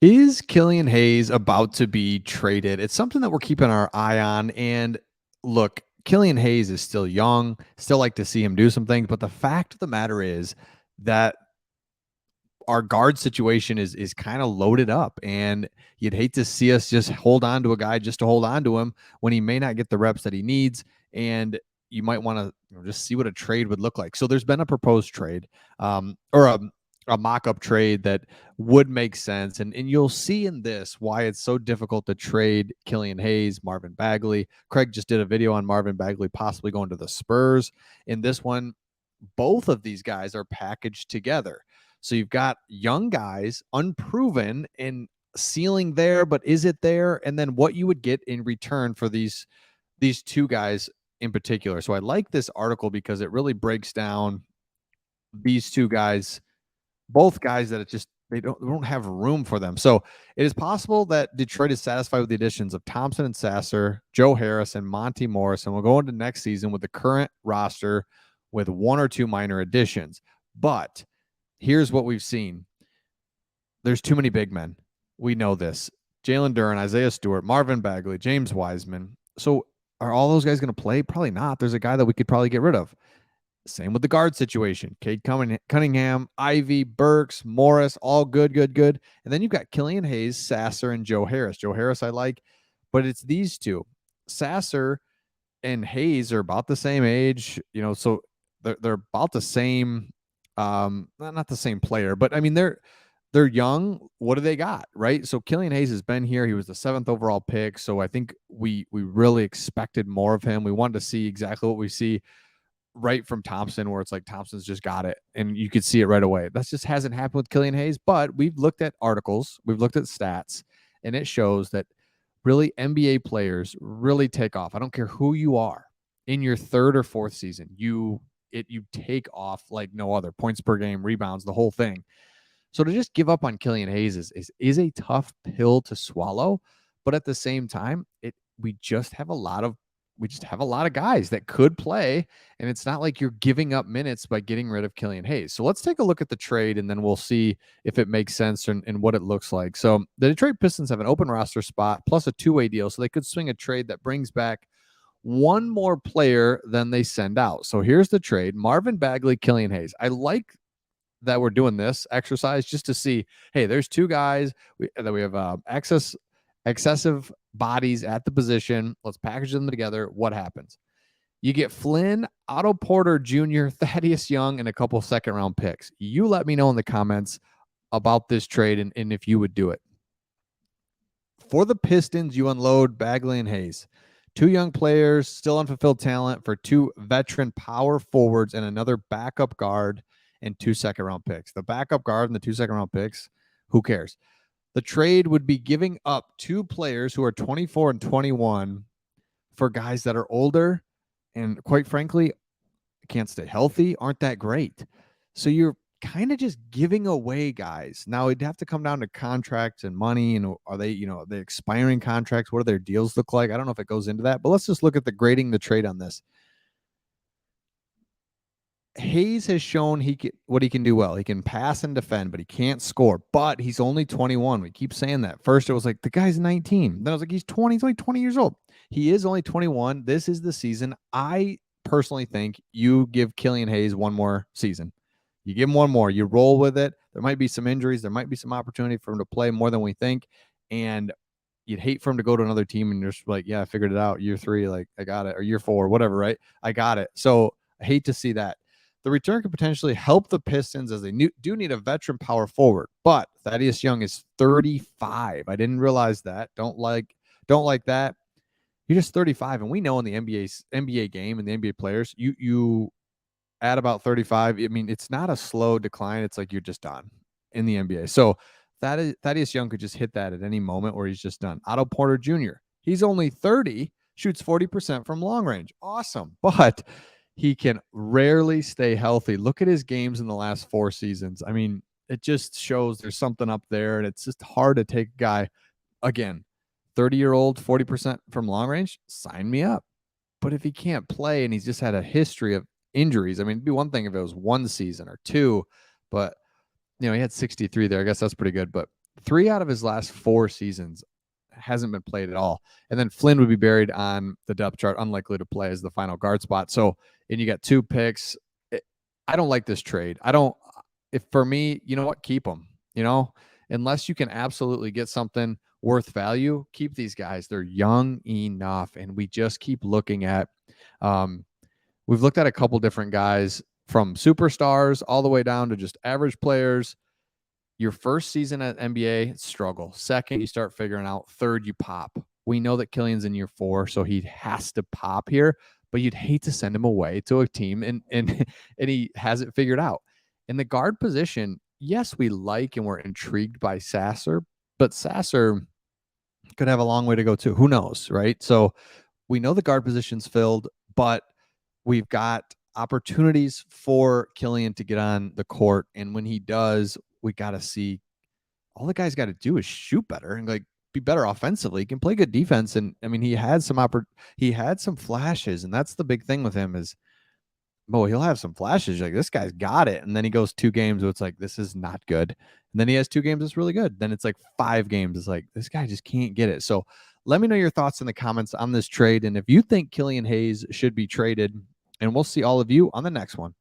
Is Killian Hayes about to be traded? It's something that we're keeping our eye on. And look, Killian Hayes is still young, still like to see him do some things. But the fact of the matter is that our guard situation is kind of loaded up. And you'd hate to see us just hold on to a guy just to hold on to him when he may not get the reps that he needs. And you might want to just see what a trade would look like. So there's been a proposed trade, or a mock-up trade that would make sense. And you'll see in this why it's so difficult to trade Killian Hayes, Marvin Bagley. Craig just did a video on Marvin Bagley possibly going to the Spurs. In this one, both of these guys are packaged together. So you've got young guys, unproven, and ceiling there, but is it there? And then what you would get in return for these two guys in particular. So I like this article because it really breaks down these two guys, both guys that it just they don't have room for them. So it is possible that Detroit is satisfied with the additions of Thompson and Sasser, Joe Harris, and Monty Morris, and we'll go into next season with the current roster with one or two minor additions. But here's what we've seen. There's too many big men. We know this. Jalen Duren, Isaiah Stewart, Marvin Bagley, James Wiseman. So are all those guys going to play? Probably not. There's a guy that we could probably get rid of. Same with the guard situation. Cade Cunningham, Ivy, Burks, Morris, all good. And then you've got Killian Hayes, Sasser, and Joe Harris. Joe Harris I like, but it's these two. Sasser and Hayes are about the same age, so they're about the same, not the same player, but I mean they're young. What do they got, right? So Killian Hayes has been here. He was the 7th overall pick, so I think we really expected more of him. We wanted to see exactly what we see right from Thompson, where it's like Thompson's just got it and you could see it right away. That just hasn't happened with Killian Hayes, but we've looked at articles, we've looked at stats, and it shows that really NBA players really take off. I don't care who you are in your 3rd or 4th season, you take off like no other. Points per game, rebounds, the whole thing. So to just give up on Killian Hayes is a tough pill to swallow, but at the same time, we just have a lot of guys that could play, and it's not like you're giving up minutes by getting rid of Killian Hayes. So let's take a look at the trade, and then we'll see if it makes sense and what it looks like. So the Detroit Pistons have an open roster spot plus a two-way deal, so they could swing a trade that brings back one more player than they send out. So here's the trade: Marvin Bagley, Killian Hayes. I like that we're doing this exercise just to see, hey, there's two guys that we have excessive bodies at the position. Let's package them together. What happens? You get Flynn, Otto Porter Jr., Thaddeus Young, and a couple 2nd-round picks. You let me know in the comments about this trade and if you would do it. For the Pistons, you unload Bagley and Hayes. 2 young players, still unfulfilled talent for 2 veteran power forwards and another backup guard and 2 2nd-round picks. The backup guard and the 2 2nd-round picks, who cares? The trade would be giving up 2 players who are 24 and 21 for guys that are older and, quite frankly, can't stay healthy, aren't that great. So you're kind of just giving away guys. Now it'd have to come down to contracts and money. And are they, the expiring contracts? What do their deals look like? I don't know if it goes into that, but let's just look at the grading the trade on this. Hayes has shown what he can do well. He can pass and defend, but he can't score. But he's only 21. We keep saying that. First, it was like the guy's 19. Then I was like, he's 20. He's only 20 years old. He is only 21. This is the season. I personally think you give Killian Hayes one more season. You give him one more. You roll with it. There might be some injuries. There might be some opportunity for him to play more than we think. And you'd hate for him to go to another team and you're just like, yeah, I figured it out. Year 3, like, I got it. Or year 4, whatever, right? I got it. So I hate to see that. The return could potentially help the Pistons as they do need a veteran power forward, but Thaddeus Young is 35. I didn't realize that. Don't like that. You're just 35, and we know in the NBA game and the NBA players, you at about 35. I mean, it's not a slow decline. It's like you're just done in the NBA. So Thaddeus Young could just hit that at any moment where he's just done. Otto Porter Jr. He's only 30, shoots 40% from long range. Awesome, but he can rarely stay healthy. Look at his games in the last 4 seasons. I mean, it just shows there's something up there, and it's just hard to take a guy, again, 30-year-old, 40% from long range, sign me up. But if he can't play and he's just had a history of injuries, I mean, it'd be one thing if it was 1 season or 2, but, he had 63 there. I guess that's pretty good. But 3 out of his last 4 seasons hasn't been played at all. And then Flynn would be buried on the depth chart, unlikely to play as the final guard spot. So, and you got 2 picks. I don't like this trade. I don't. If for me, you know what? Keep them. You know, unless you can absolutely get something worth value, keep these guys. They're young enough, and we just keep looking at. We've looked at a couple different guys from superstars all the way down to just average players. Your first season at NBA, struggle. Second, you start figuring out. Third, you pop. We know that Killian's in year 4, so he has to pop here, but you'd hate to send him away to a team and and he has it figured out. In the guard position, yes, we like and we're intrigued by Sasser, but Sasser could have a long way to go too. Who knows, right? So we know the guard position's filled, but we've got opportunities for Killian to get on the court. And when he does, we got to see all the guy's got to do is shoot better and like be better offensively. He can play good defense. And I mean, he had some flashes, and that's the big thing with him is, he'll have some flashes. Like this guy's got it. And then he goes 2 games where it's like, this is not good. And then he has 2 games that's really good. Then it's like 5 games. It's like, this guy just can't get it. So let me know your thoughts in the comments on this trade. And if you think Killian Hayes should be traded, and we'll see all of you on the next one.